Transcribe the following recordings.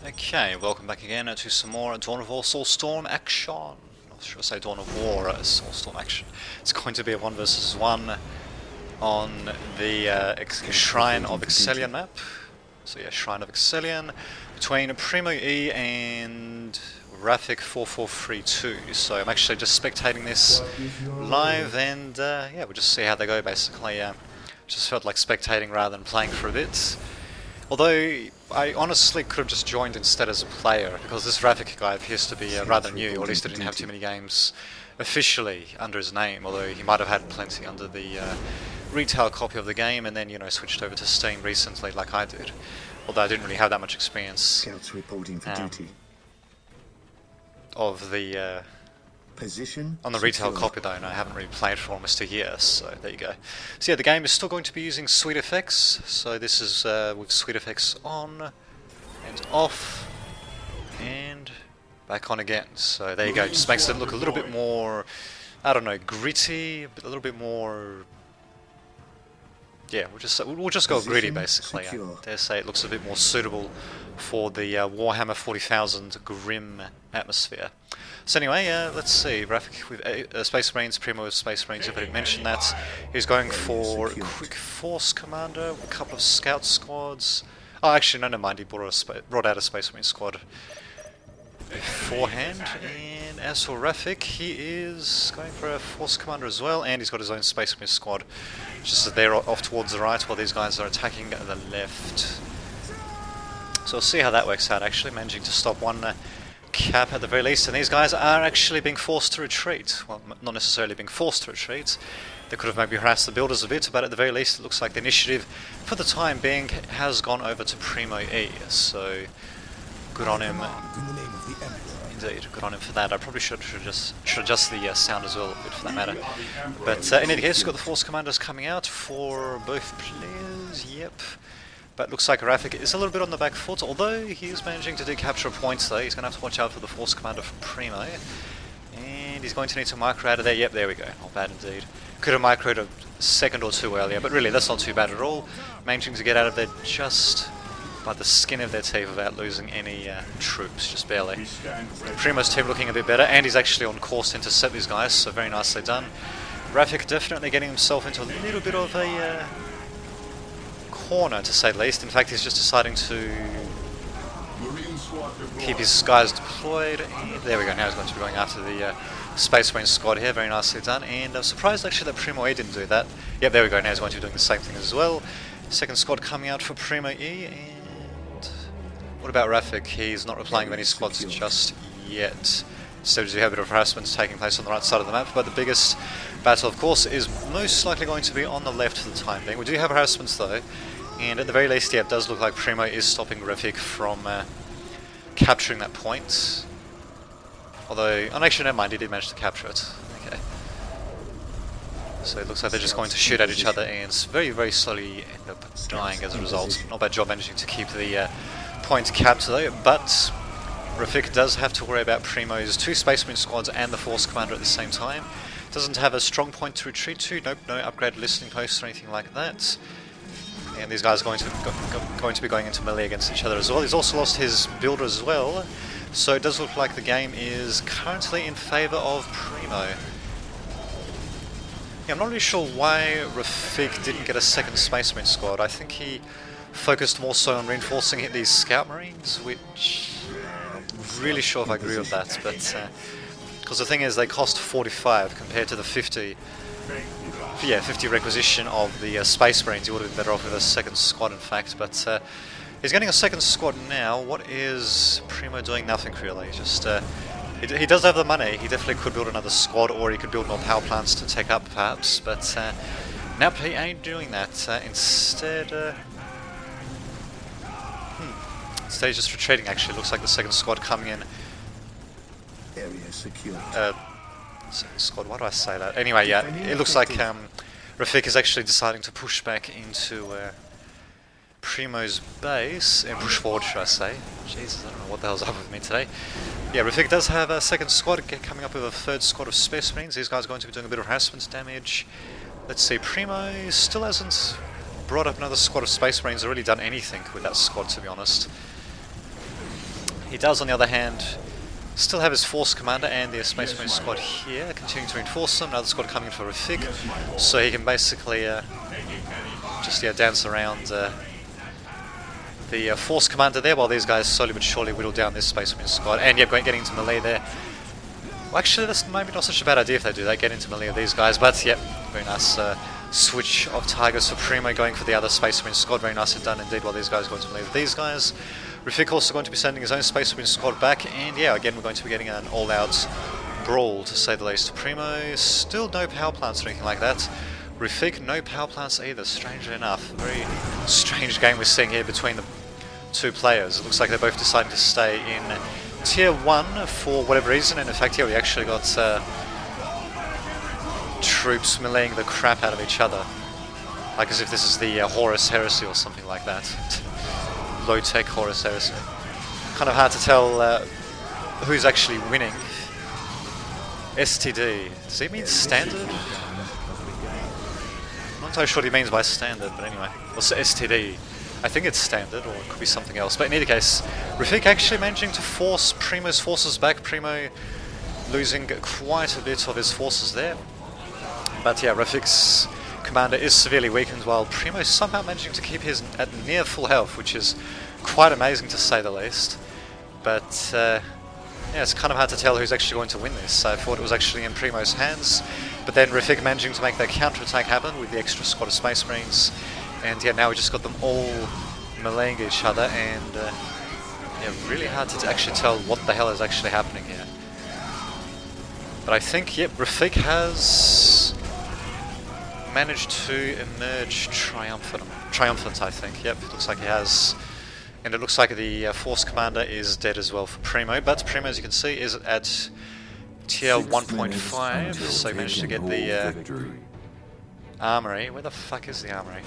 Okay, welcome back again to some more Dawn of War Soulstorm action. Or should I say Dawn of War Soulstorm action. It's going to be a 1 versus 1 on the Shrine of Excellion map. So yeah, Shrine of Excellion between Primo E and Rafik 4432. So I'm actually just spectating this live and yeah, we'll just see how they go basically. Just felt like spectating rather than playing for a bit. Although I honestly could have just joined instead as a player, because this Rafik guy appears to be rather new, or at least he didn't have too many games officially under his name, although he might have had plenty under the retail copy of the game and then, you know, switched over to Steam recently like I did. Although I didn't really have that much experience Scouts reporting for duty. of the Position on the retail secure. copy though, and I haven't really played for almost a year, so there you go. So yeah, the game is still going to be using SweetFX, so this is with SweetFX on and off and back on again. So there you go, just makes it look a little bit more, I don't know, gritty, but a little bit more, yeah, we'll just go gritty basically. I dare say it looks a bit more suitable for the Warhammer 40,000 grim atmosphere. So anyway, let's see, Rafik with Space Marines, Primo with Space Marines, if I didn't mention that. He's going for a quick force commander with a couple of scout squads. Oh, actually, no, never mind, he brought out a Space Marine squad beforehand. And as for Rafik, he is going for a force commander as well, and he's got his own Space Marine squad. Just that they're off towards the right while these guys are attacking the left. So we'll see how that works out, actually, managing to stop one cap at the very least, and these guys are actually being forced to retreat. Well, not necessarily being forced to retreat. They could have maybe harassed the builders a bit, but at the very least it looks like the initiative, for the time being, has gone over to Primo E. So, good on him. Indeed, good on him for that. I probably should adjust the sound as well a bit for that matter. But in any case, we've got the force commanders coming out for both players. Yep. But looks like Rafik is a little bit on the back foot, although he is managing to capture points though. He's going to have to watch out for the force commander from Primo. And he's going to need to micro out of there. Yep, there we go. Not bad indeed. Could have microed a second or two earlier, but really that's not too bad at all. Managing to get out of there just by the skin of their teeth without losing any troops, just barely. Primo's team looking a bit better, and he's actually on course to intercept these guys, so very nicely done. Rafik definitely getting himself into a little bit of a corner, to say the least. In fact, he's just deciding to keep his guys deployed. And there we go, now he's going to be going after the Space Marine squad here, very nicely done. And I'm surprised actually that Primo E didn't do that. Yep, there we go, now he's going to be doing the same thing as well. Second squad coming out for Primo E, and what about Rafik? He's not replying with any squads just yet. Instead, we have a bit of harassment taking place on the right side of the map, but the biggest battle, of course, is most likely going to be on the left for the time being. We do have harassments though, and at the very least, yeah, it does look like Primo is stopping Rafik from capturing that point. Although, oh, actually, never mind, he did manage to capture it. Okay. So it looks like they're just going to shoot at each other and very, very slowly end up dying as a result. Not a bad job managing to keep the point capped though, but Rafik does have to worry about Primo's two Space Marine squads and the Force Commander at the same time. Doesn't have a strong point to retreat to. Nope, no upgraded listening posts or anything like that. And these guys are going to be going into melee against each other as well. He's also lost his builder as well, so it does look like the game is currently in favour of Primo. Yeah, I'm not really sure why Rafik didn't get a second Space Marine squad. I think he focused more so on reinforcing these Scout Marines, which I'm not really sure if I agree with that, but because the thing is they cost 45 compared to the 50. Yeah, 50 requisition of the Space Marines. He would have been better off with a second squad, in fact. But he's getting a second squad now. What is Primo doing? Nothing really. Just he does have the money. He definitely could build another squad, or he could build more power plants to take up, perhaps. But now he ain't doing that. Instead, instead he's just retreating. Actually, looks like the second squad coming in. Area secure. Squad, why do I say that? Anyway, yeah, it looks like Rafik is actually deciding to push back into Primo's base, and push forward, should I say. Jesus, I don't know what the hell's up with me today. Yeah, Rafik does have a second squad coming up with a third squad of Space Marines. These guys are going to be doing a bit of harassment damage. Let's see, Primo still hasn't brought up another squad of Space Marines or really done anything with that squad, to be honest. He does, on the other hand, still have his Force Commander and the Space Marine squad here, continuing to reinforce them. Another squad coming for Rafik, so he can basically just dance around the Force Commander there, while these guys slowly but surely whittle down this Space Marine squad. And getting into melee there. Well, actually, that's maybe not such a bad idea if they do that, get into melee of these guys. But yep, very nice switch of Tigers for Primo, going for the other Space Marine squad. Very nicely done indeed, while these guys go into melee with these guys. Rafik also going to be sending his own Space Marine squad back, and yeah, again we're going to be getting an all-out brawl, to say the least. Primo, still no power plants or anything like that. Rafik, no power plants either, strangely enough. Very strange game we're seeing here between the two players. It looks like they're both deciding to stay in Tier 1 for whatever reason, and in fact here we actually got troops meleeing the crap out of each other. Like as if this is the Horus Heresy or something like that. Low-tech Horus Heresy. Kind of hard to tell who's actually winning. STD. Does he mean standard? I'm not entirely sure what he means by standard, but anyway. What's STD? I think it's standard, or it could be something else. But in any case, Rafik actually managing to force Primo's forces back. Primo losing quite a bit of his forces there. But yeah, Rafik's commander is severely weakened, while Primo is somehow managing to keep his at near full health, which is quite amazing to say the least. But yeah, it's kind of hard to tell who's actually going to win this. I thought it was actually in Primo's hands, but then Rafik managing to make that counter-attack happen with the extra squad of Space Marines, and yeah, now we just got them all meleeing each other, and yeah, really hard to actually tell what the hell is actually happening here. But I think, yep, Rafik has managed to emerge triumphant, I think. Yep, it looks like he has. And it looks like the Force Commander is dead as well for Primo. But Primo, as you can see, is at Tier 1.5, so he managed to get the Armory. Where the fuck is the Armory?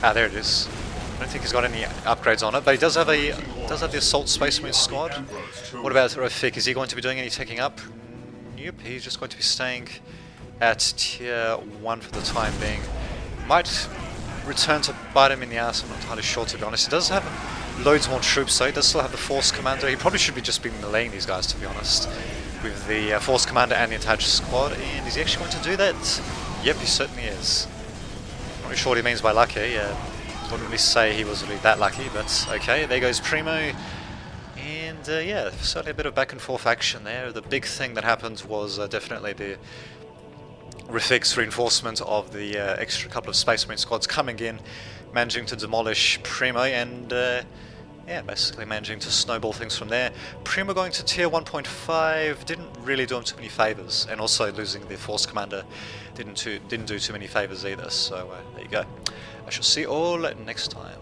Ah, there it is. I don't think he's got any upgrades on it, but he does have the Assault Space Marine squad. What about Rafik? Is he going to be doing any taking up? Nope, he's just going to be staying at Tier 1 for the time being. Might return to bite him in the ass, I'm not entirely sure, to be honest. He does have loads more troops, though. He does still have the Force Commander. He probably should be just meleeing these guys, to be honest, with the Force Commander and the attached squad. And is he actually going to do that? Yep, he certainly is. Not really sure what he means by lucky. Wouldn't really say he was really that lucky, but okay, there goes Primo. And yeah, certainly a bit of back and forth action there. The big thing that happened was definitely the Rafik's reinforcement of the extra couple of Space Marine squads coming in, managing to demolish Primo, and yeah, basically managing to snowball things from there. Primo going to Tier 1.5 didn't really do him too many favours, and also losing the Force Commander didn't do too many favours either, so there you go. I shall see you all next time.